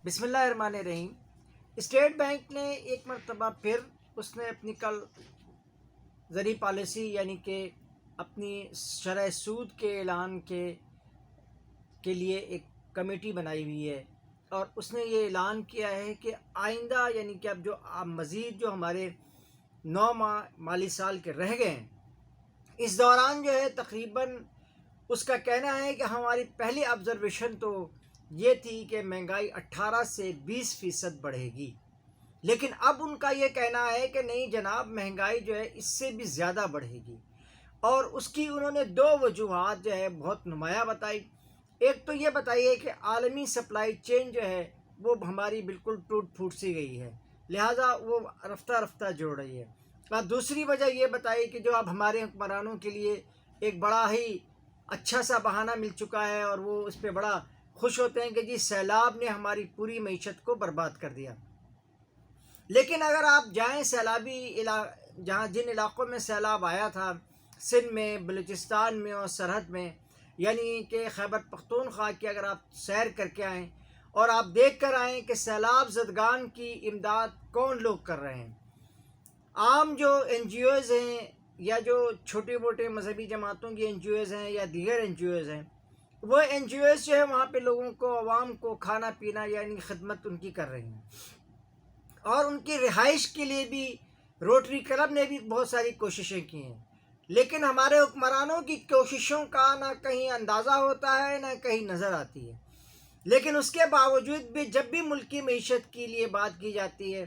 بسم اللہ الرحمن الرحیم۔ اسٹیٹ بینک نے ایک مرتبہ پھر اس نے اپنی کل زرعی پالیسی یعنی کہ اپنی شرح سود کے اعلان کے لیے ایک کمیٹی بنائی ہوئی ہے، اور اس نے یہ اعلان کیا ہے کہ آئندہ یعنی کہ اب مزید جو ہمارے 9 ماہ مالی سال کے رہ گئے ہیں، اس دوران جو ہے تقریباً اس کا کہنا ہے کہ ہماری پہلی آبزرویشن تو یہ تھی کہ مہنگائی 18 سے 20% بڑھے گی، لیکن اب ان کا یہ کہنا ہے کہ نہیں جناب، مہنگائی جو ہے اس سے بھی زیادہ بڑھے گی، اور اس کی انہوں نے 2 وجوہات جو ہے بہت نمایاں بتائی۔ ایک تو یہ بتائیے کہ عالمی سپلائی چین جو ہے وہ ہماری بالکل ٹوٹ پھوٹ سی گئی ہے، لہٰذا وہ رفتہ رفتہ جوڑ رہی ہے۔ اور دوسری وجہ یہ بتائی کہ جو اب ہمارے حکمرانوں کے لیے ایک بڑا ہی اچھا سا بہانہ مل چکا ہے، اور وہ اس پہ بڑا خوش ہوتے ہیں کہ جی سیلاب نے ہماری پوری معیشت کو برباد کر دیا۔ لیکن اگر آپ جائیں جن علاقوں میں سیلاب آیا تھا، سندھ میں، بلوچستان میں اور سرحد میں، یعنی کہ خیبر پختونخوا کی اگر آپ سیر کر کے آئیں اور آپ دیکھ کر آئیں کہ سیلاب زدگان کی امداد کون لوگ کر رہے ہیں، عام جو این جی اوز ہیں یا جو چھوٹے موٹے مذہبی جماعتوں کی این جی اوز ہیں یا دیگر این جی اوز ہیں، وہ این جی اوز جو ہے وہاں پہ لوگوں کو، عوام کو کھانا پینا یعنی خدمت ان کی کر رہی ہیں، اور ان کی رہائش کے لیے بھی روٹری کلب نے بھی بہت ساری کوششیں کی ہیں، لیکن ہمارے حکمرانوں کی کوششوں کا نہ کہیں اندازہ ہوتا ہے نہ کہیں نظر آتی ہے۔ لیکن اس کے باوجود بھی جب بھی ملک کی معیشت کے لیے بات کی جاتی ہے،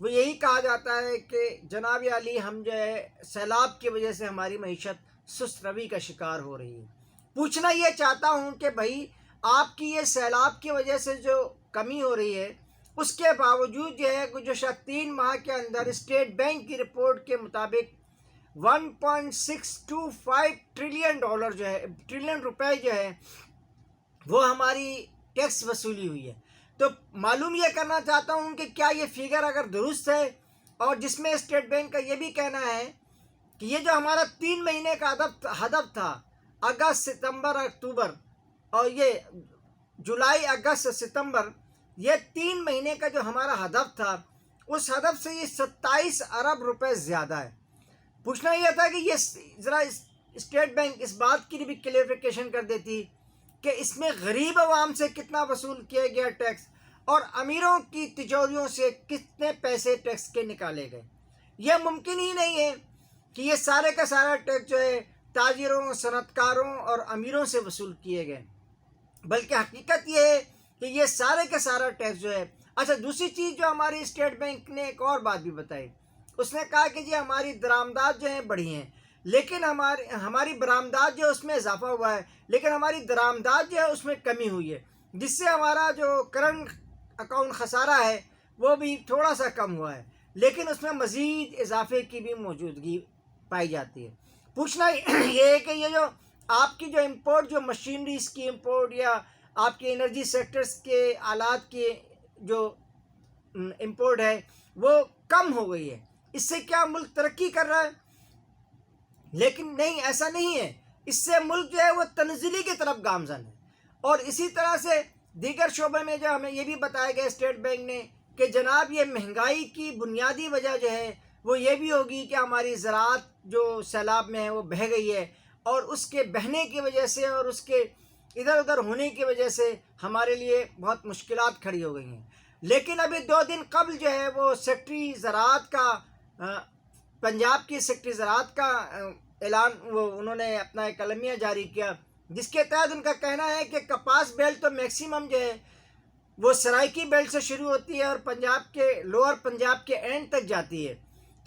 وہ یہی کہا جاتا ہے کہ جناب علی، ہم جو ہے سیلاب کی وجہ سے ہماری معیشت سست روی کا شکار ہو رہی ہے۔ پوچھنا یہ چاہتا ہوں کہ بھائی، آپ کی یہ سیلاب کی وجہ سے جو کمی ہو رہی ہے، اس کے باوجود جو ہے گزشتہ 3 ماہ کے اندر اسٹیٹ بینک کی رپورٹ کے مطابق 1.625 ٹریلین ڈالر جو ہے، ٹریلین روپے جو ہے وہ ہماری ٹیکس وصولی ہوئی ہے۔ تو معلوم یہ کرنا چاہتا ہوں کہ کیا یہ فگر اگر درست ہے، اور جس میں اسٹیٹ بینک کا یہ بھی کہنا ہے کہ یہ جو ہمارا 3 مہینے کا ہدف تھا، اگست ستمبر اکتوبر، اور یہ جولائی اگست ستمبر، یہ 3 مہینے کا جو ہمارا ہدف تھا، اس ہدف سے یہ 27 ارب روپے زیادہ ہے۔ پوچھنا یہ تھا کہ یہ ذرا اسٹیٹ بینک اس بات کی بھی کلیئرفیکیشن کر دیتی کہ اس میں غریب عوام سے کتنا وصول کیا گیا ٹیکس، اور امیروں کی تجوریوں سے کتنے پیسے ٹیکس کے نکالے گئے۔ یہ ممکن ہی نہیں ہے کہ یہ سارے کا سارا ٹیکس جو ہے تاجروں، صنعت کاروں اور امیروں سے وصول کیے گئے، بلکہ حقیقت یہ ہے کہ یہ سارے کا سارا ٹیکس جو ہے۔ اچھا، دوسری چیز جو ہماری اسٹیٹ بینک نے ایک اور بات بھی بتائی، اس نے کہا کہ جی ہماری درآمدات جو ہیں بڑھی ہیں، لیکن ہماری برآمدات جو ہے اس میں اضافہ ہوا ہے، لیکن ہماری درآمدات جو ہے اس میں کمی ہوئی ہے، جس سے ہمارا جو کرنٹ اکاؤنٹ خسارہ ہے وہ بھی تھوڑا سا کم ہوا ہے، لیکن اس میں مزید اضافے کی بھی موجودگی پائی جاتی ہے۔ پوچھنا یہ ہے کہ یہ جو آپ کی جو امپورٹ، جو مشینریز کی امپورٹ یا آپ کے انرجی سیکٹرز کے آلات کی جو امپورٹ ہے وہ کم ہو گئی ہے، اس سے کیا ملک ترقی کر رہا ہے؟ لیکن نہیں، ایسا نہیں ہے، اس سے ملک جو ہے وہ تنزلی کی طرف گامزن ہے۔ اور اسی طرح سے دیگر شعبے میں جو ہمیں یہ بھی بتایا گیا اسٹیٹ بینک نے کہ جناب یہ مہنگائی کی بنیادی وجہ جو ہے وہ یہ بھی ہوگی کہ ہماری زراعت جو سیلاب میں ہے وہ بہہ گئی ہے، اور اس کے بہنے کی وجہ سے اور اس کے ادھر ادھر ہونے کی وجہ سے ہمارے لیے بہت مشکلات کھڑی ہو گئی ہیں۔ لیکن ابھی 2 دن قبل جو ہے وہ سیکٹری زراعت کا، پنجاب کی سیکٹری زراعت کا اعلان، انہوں نے اپنا ایک اعلامیہ جاری کیا، جس کے تحت ان کا کہنا ہے کہ کپاس بیلٹ تو میکسیمم جو ہے وہ سرائکی بیلٹ سے شروع ہوتی ہے اور پنجاب کے لوور پنجاب کے اینڈ تک جاتی ہے۔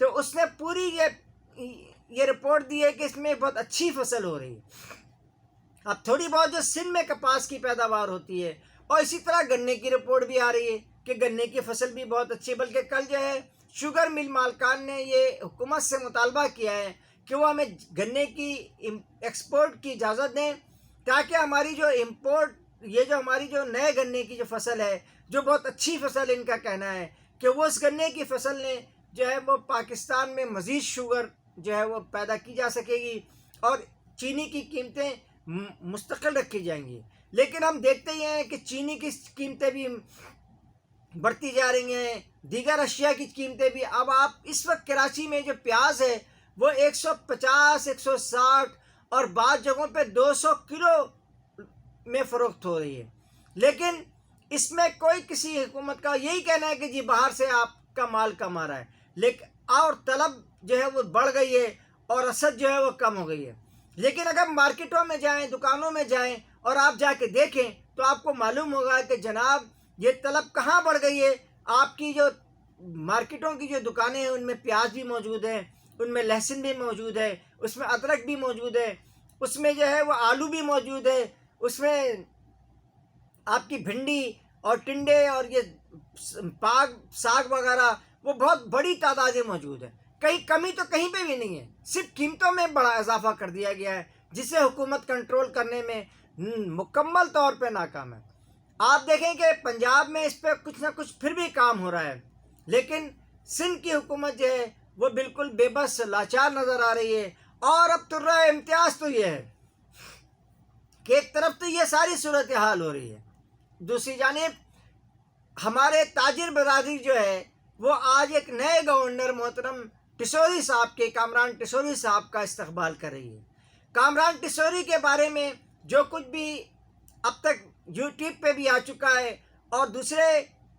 تو اس نے پوری یہ رپورٹ دی ہے کہ اس میں بہت اچھی فصل ہو رہی ہے۔ اب تھوڑی بہت جو سندھ میں کپاس کی پیداوار ہوتی ہے، اور اسی طرح گنے کی رپورٹ بھی آ رہی ہے کہ گنے کی فصل بھی بہت اچھی ہے، بلکہ کل جو ہے شوگر مل مالکان نے یہ حکومت سے مطالبہ کیا ہے کہ وہ ہمیں گنے کی ایکسپورٹ کی اجازت دیں، تاکہ ہماری جو امپورٹ، یہ جو ہماری جو نئے گنے کی جو فصل ہے، جو بہت اچھی فصل ان کا کہنا ہے کہ وہ اس گنے کی فصل نے جو ہے وہ پاکستان میں مزید شوگر جو ہے وہ پیدا کی جا سکے گی، اور چینی کی قیمتیں مستقل رکھی جائیں گی۔ لیکن ہم دیکھتے ہی ہیں کہ چینی کی قیمتیں بھی بڑھتی جا رہی ہیں، دیگر اشیاء کی قیمتیں بھی. اب آپ اس وقت کراچی میں جو پیاز ہے وہ 150 160 اور بعض جگہوں پہ 200 کلو میں فروخت ہو رہی ہے. لیکن اس میں کوئی کسی حکومت کا یہی کہنا ہے کہ جی باہر سے آپ کا مال کم آ رہا ہے، لیکن اور طلب جو ہے وہ بڑھ گئی ہے اور رسد جو ہے وہ کم ہو گئی ہے. لیکن اگر مارکیٹوں میں جائیں، دکانوں میں جائیں اور آپ جا کے دیکھیں تو آپ کو معلوم ہوگا کہ جناب یہ طلب کہاں بڑھ گئی ہے. آپ کی جو مارکیٹوں کی جو دکانیں ہیں ان میں پیاز بھی موجود ہے، ان میں لہسن بھی موجود ہے، اس میں ادرک بھی موجود ہے، اس میں جو ہے وہ آلو بھی موجود ہے، اس میں آپ کی بھنڈی اور ٹنڈے اور یہ پاگ ساگ وغیرہ وہ بہت بڑی تعداد میں موجود ہے. کہیں کمی تو کہیں پہ بھی نہیں ہے، صرف قیمتوں میں بڑا اضافہ کر دیا گیا ہے جسے حکومت کنٹرول کرنے میں مکمل طور پہ ناکام ہے. آپ دیکھیں کہ پنجاب میں اس پہ کچھ نہ کچھ پھر بھی کام ہو رہا ہے، لیکن سندھ کی حکومت جو ہے وہ بالکل بے بس لاچار نظر آ رہی ہے. اور اب تو رہا امتیاز تو یہ ہے کہ ایک طرف تو یہ ساری صورتحال ہو رہی ہے، دوسری جانب ہمارے تاجر برادری جو ہے وہ آج ایک نئے گورنر محترم ٹیسوری صاحب کے، کامران ٹیسوری صاحب کا استقبال کر رہی ہے. کامران ٹیسوری کے بارے میں جو کچھ بھی اب تک یوٹیوب پہ بھی آ چکا ہے اور دوسرے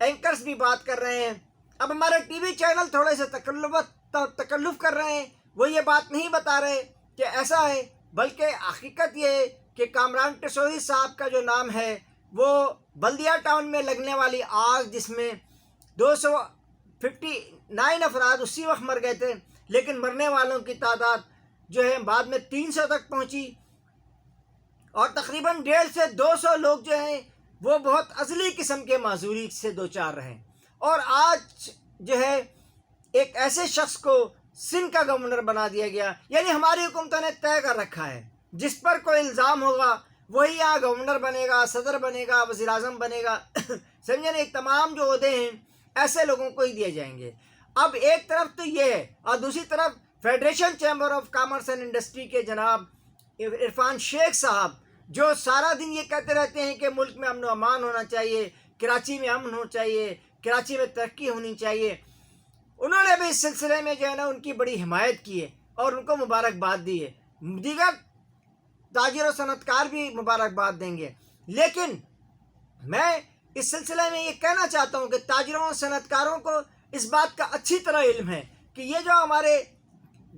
اینکرز بھی بات کر رہے ہیں. اب ہمارے ٹی وی چینل تھوڑے سے تکلف کر رہے ہیں، وہ یہ بات نہیں بتا رہے کہ ایسا ہے، بلکہ حقیقت یہ ہے کہ کامران ٹیسوری صاحب کا جو نام ہے وہ بلدیہ ٹاؤن میں لگنے والی آگ جس میں 259 افراد اسی وقت مر گئے تھے، لیکن مرنے والوں کی تعداد جو ہے بعد میں 300 تک پہنچی اور تقریباً 150 سے 200 لوگ جو ہیں وہ بہت ازلی قسم کے معذوری سے دوچار رہے. اور آج جو ہے ایک ایسے شخص کو سندھ کا گورنر بنا دیا گیا. یعنی ہماری حکومتوں نے طے کر رکھا ہے جس پر کوئی الزام ہوگا وہی یہاں گورنر بنے گا، صدر بنے گا، وزیر اعظم بنے گا. سمجھے نہیں، تمام جو عہدے ہیں ایسے لوگوں کو ہی دیے جائیں گے. اب ایک طرف تو یہ ہے اور دوسری طرف federation chamber of commerce and industry کے جناب عرفان شیخ صاحب جو سارا دن یہ کہتے رہتے ہیں کہ ملک میں امن و امان ہونا چاہیے، کراچی میں امن ہونا چاہیے، کراچی میں ترقی ہونی چاہیے، انہوں نے بھی اس سلسلے میں جو ہے نا ان کی بڑی حمایت کی ہے اور ان کو مبارکباد دی ہے. دیگر تاجر و صنعت کار بھی مبارکباد دیں گے. لیکن میں اس سلسلے میں یہ کہنا چاہتا ہوں کہ تاجروں اور صنعت کاروں کو اس بات کا اچھی طرح علم ہے کہ یہ جو ہمارے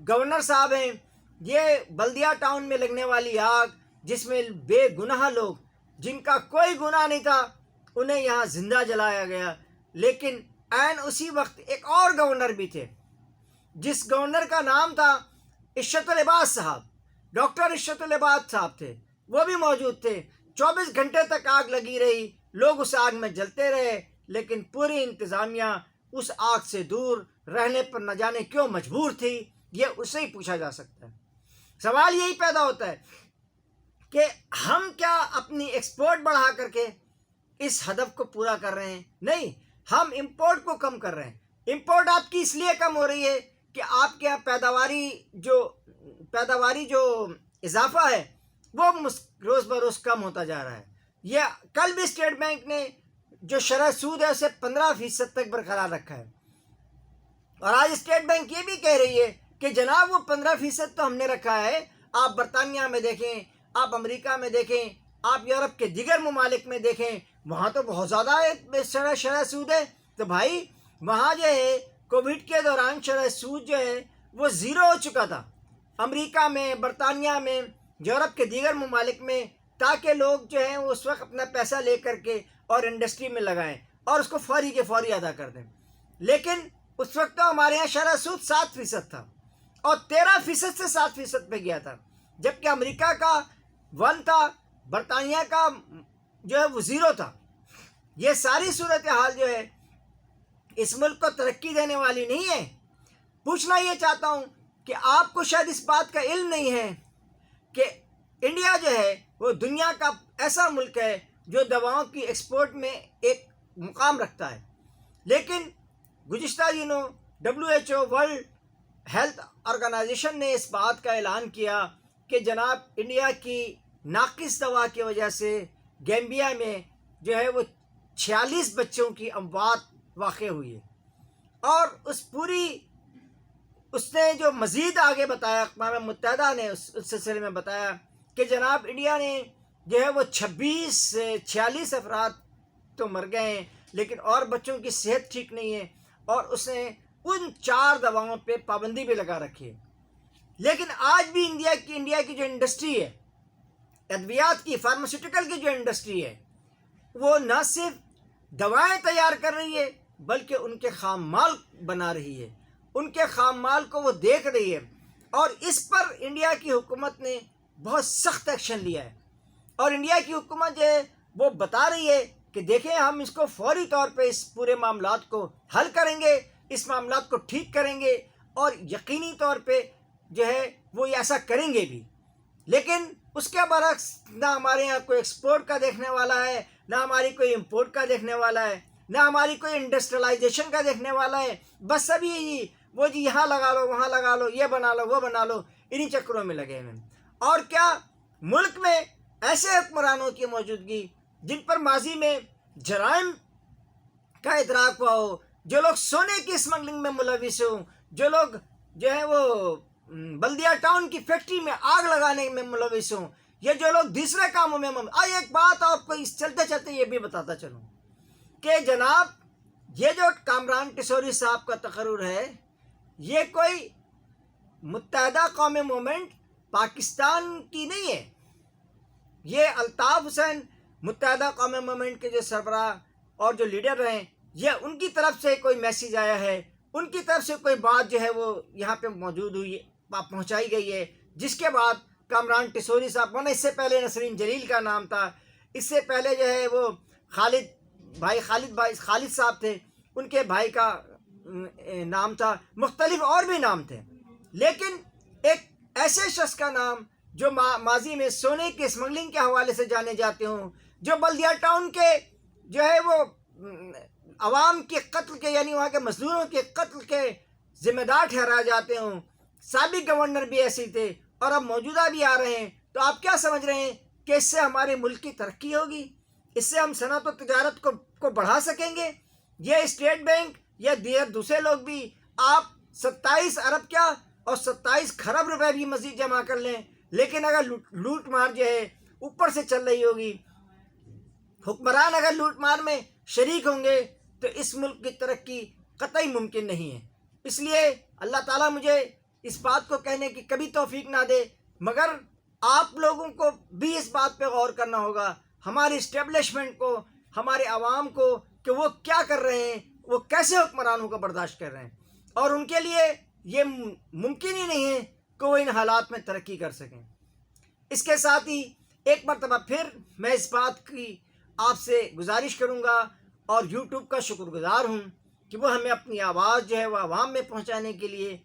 گورنر صاحب ہیں، یہ بلدیہ ٹاؤن میں لگنے والی آگ جس میں بے گناہ لوگ جن کا کوئی گناہ نہیں تھا انہیں یہاں زندہ جلایا گیا. لیکن عین اسی وقت ایک اور گورنر بھی تھے جس گورنر کا نام تھا عشرت العباد صاحب، ڈاکٹر عشرت العباد صاحب تھے، وہ بھی موجود تھے. 24 گھنٹے تک آگ لگی رہی، لوگ اس آگ میں جلتے رہے، لیکن پوری انتظامیہ اس آگ سے دور رہنے پر نہ جانے کیوں مجبور تھی، یہ اسے ہی پوچھا جا سکتا ہے. سوال یہی پیدا ہوتا ہے کہ ہم کیا اپنی ایکسپورٹ بڑھا کر کے اس ہدف کو پورا کر رہے ہیں؟ نہیں، ہم امپورٹ کو کم کر رہے ہیں. امپورٹ آپ کی اس لیے کم ہو رہی ہے کہ آپ کے یہاں پیداواری جو اضافہ ہے وہ روز بروز کم ہوتا جا رہا ہے. یہ کل بھی اسٹیٹ بینک نے جو شرح سود ہے اسے 15% تک برقرار رکھا ہے، اور آج اسٹیٹ بینک یہ بھی کہہ رہی ہے کہ جناب وہ 15% تو ہم نے رکھا ہے، آپ برطانیہ میں دیکھیں، آپ امریکہ میں دیکھیں، آپ یورپ کے دیگر ممالک میں دیکھیں، وہاں تو بہت زیادہ شرح سود ہے. تو بھائی وہاں جو ہے کووڈ کے دوران شرح سود جو ہے وہ 0 ہو چکا تھا، امریکہ میں، برطانیہ میں، یورپ کے دیگر ممالک میں، تاکہ لوگ جو ہیں وہ اس وقت اپنا پیسہ لے کر کے اور انڈسٹری میں لگائیں اور اس کو فوری کے فوری ادا کر دیں. لیکن اس وقت تو ہمارے یہاں شرح سود 7% تھا اور 13% سے 7% پہ گیا تھا، جبکہ امریکہ کا 1 تھا، برطانیہ کا جو ہے وہ 0 تھا. یہ ساری صورتحال جو ہے اس ملک کو ترقی دینے والی نہیں ہے. پوچھنا یہ چاہتا ہوں کہ آپ کو شاید اس بات کا علم نہیں ہے کہ انڈیا جو ہے وہ دنیا کا ایسا ملک ہے جو دواؤں کی ایکسپورٹ میں ایک مقام رکھتا ہے. لیکن گزشتہ دنوں WHO ورلڈ ہیلتھ آرگنائزیشن نے اس بات کا اعلان کیا کہ جناب انڈیا کی ناقص دوا کی وجہ سے گیمبیا میں جو ہے وہ 46 بچوں کی اموات واقع ہوئی ہے۔ اور اس نے جو مزید آگے بتایا، اقوام متحدہ نے اس سلسلے میں بتایا کہ جناب انڈیا نے جو ہے وہ 46 افراد تو مر گئے ہیں، لیکن اور بچوں کی صحت ٹھیک نہیں ہے، اور اس نے ان 4 دواؤں پہ پابندی بھی لگا رکھی ہے۔ لیکن آج بھی انڈیا کی جو انڈسٹری ہے، ادویات کی، فارماسیوٹیکل کی جو انڈسٹری ہے، وہ نہ صرف دوائیں تیار کر رہی ہے بلکہ ان کے خام مال بنا رہی ہے، ان کے خام مال کو وہ دیکھ رہی ہے، اور اس پر انڈیا کی حکومت نے بہت سخت ایکشن لیا ہے۔ اور انڈیا کی حکومت جو ہے وہ بتا رہی ہے کہ دیکھیں ہم اس کو فوری طور پہ اس پورے معاملات کو حل کریں گے، اس معاملات کو ٹھیک کریں گے، اور یقینی طور پہ جو ہے وہ ایسا کریں گے بھی۔ لیکن اس کے برعکس نہ ہمارے یہاں کوئی ایکسپورٹ کا دیکھنے والا ہے، نہ ہماری کوئی امپورٹ کا دیکھنے والا ہے، نہ ہماری کوئی انڈسٹریلائزیشن کا دیکھنے والا ہے۔ بس سبھی وہ جی یہاں لگا لو، وہاں لگا لو، یہ بنا لو، وہ بنا لو، انہی چکروں میں لگے ہوئے ہیں۔ اور کیا ملک میں ایسے حکمرانوں کی موجودگی جن پر ماضی میں جرائم کا ادراک ہوا ہو، جو لوگ سونے کی اسمگلنگ میں ملوث ہوں، جو لوگ جو ہے وہ بلدیہ ٹاؤن کی فیکٹری میں آگ لگانے میں ملوث ہوں، یا جو لوگ دوسرے کاموں میں ایک بات آپ کو اس چلتے چلتے یہ بھی بتاتا چلوں کہ جناب یہ جو کامران ٹیسوری صاحب کا تقرر ہے، یہ کوئی متحدہ قوم مومنٹ پاکستان کی نہیں ہے۔ یہ الطاف حسین متحدہ قوم مومنٹ کے جو سربراہ اور جو لیڈر ہیں، یہ ان کی طرف سے کوئی میسیج آیا ہے، ان کی طرف سے کوئی بات جو ہے وہ یہاں پہ موجود ہوئی، پہنچائی گئی ہے، جس کے بعد کامران ٹیسوری صاحب، اس سے پہلے نسرین جلیل کا نام تھا، اس سے پہلے جو ہے وہ خالد صاحب تھے، ان کے بھائی کا نام تھا، مختلف اور بھی نام تھے، لیکن ایک ایسے شخص کا نام جو ماضی میں سونے کی اسمگلنگ کے حوالے سے جانے جاتے ہوں، جو بلدیہ ٹاؤن کے جو ہے وہ عوام کے قتل کے، یعنی وہاں کے مزدوروں کے قتل کے ذمہ دار ٹھہرائے جاتے ہوں، سابق گورنر بھی ایسے تھے اور اب موجودہ بھی آ رہے ہیں، تو آپ کیا سمجھ رہے ہیں کہ اس سے ہمارے ملک کی ترقی ہوگی؟ اس سے ہم صنعت و تجارت کو بڑھا سکیں گے؟ یہ اسٹیٹ بینک یا دوسرے لوگ بھی آپ 27 ارب کیا اور 27 کھرب روپے بھی مزید جمع کر لیں، لیکن اگر لوٹ مار جو ہے اوپر سے چل رہی ہوگی، حکمران اگر لوٹ مار میں شریک ہوں گے، تو اس ملک کی ترقی قطعی ممکن نہیں ہے۔ اس لیے اللہ تعالیٰ مجھے اس بات کو کہنے کی کبھی توفیق نہ دے، مگر آپ لوگوں کو بھی اس بات پہ غور کرنا ہوگا، ہماری اسٹیبلشمنٹ کو، ہمارے عوام کو، کہ وہ کیا کر رہے ہیں، وہ کیسے حکمرانوں کو برداشت کر رہے ہیں، اور ان کے لیے یہ ممکن ہی نہیں ہے کہ وہ ان حالات میں ترقی کر سکیں۔ اس کے ساتھ ہی ایک مرتبہ پھر میں اس بات کی آپ سے گزارش کروں گا، اور یوٹیوب کا شکر گزار ہوں کہ وہ ہمیں اپنی آواز جو ہے وہ عوام میں پہنچانے کے لیے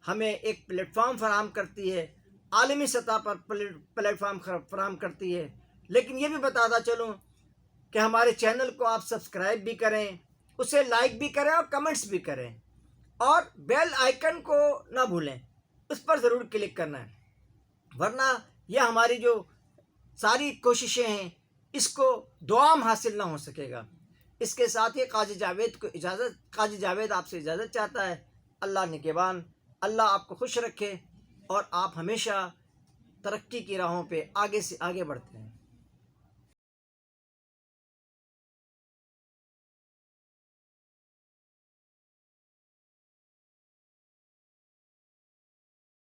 ہمیں ایک پلیٹ فارم فراہم کرتی ہے، عالمی سطح پر پلیٹ فارم فراہم کرتی ہے۔ لیکن یہ بھی بتاتا چلوں کہ ہمارے چینل کو آپ سبسکرائب بھی کریں، اسے لائک بھی کریں اور کمنٹس بھی کریں، اور بیل آئیکن کو نہ بھولیں، اس پر ضرور کلک کرنا ہے، ورنہ یہ ہماری جو ساری کوششیں ہیں اس کو دوام حاصل نہ ہو سکے گا۔ اس کے ساتھ ہی قاضی جاوید آپ سے اجازت چاہتا ہے۔ اللہ نگہبان، اللہ آپ کو خوش رکھے، اور آپ ہمیشہ ترقی کی راہوں پہ آگے سے آگے بڑھتے ہیں۔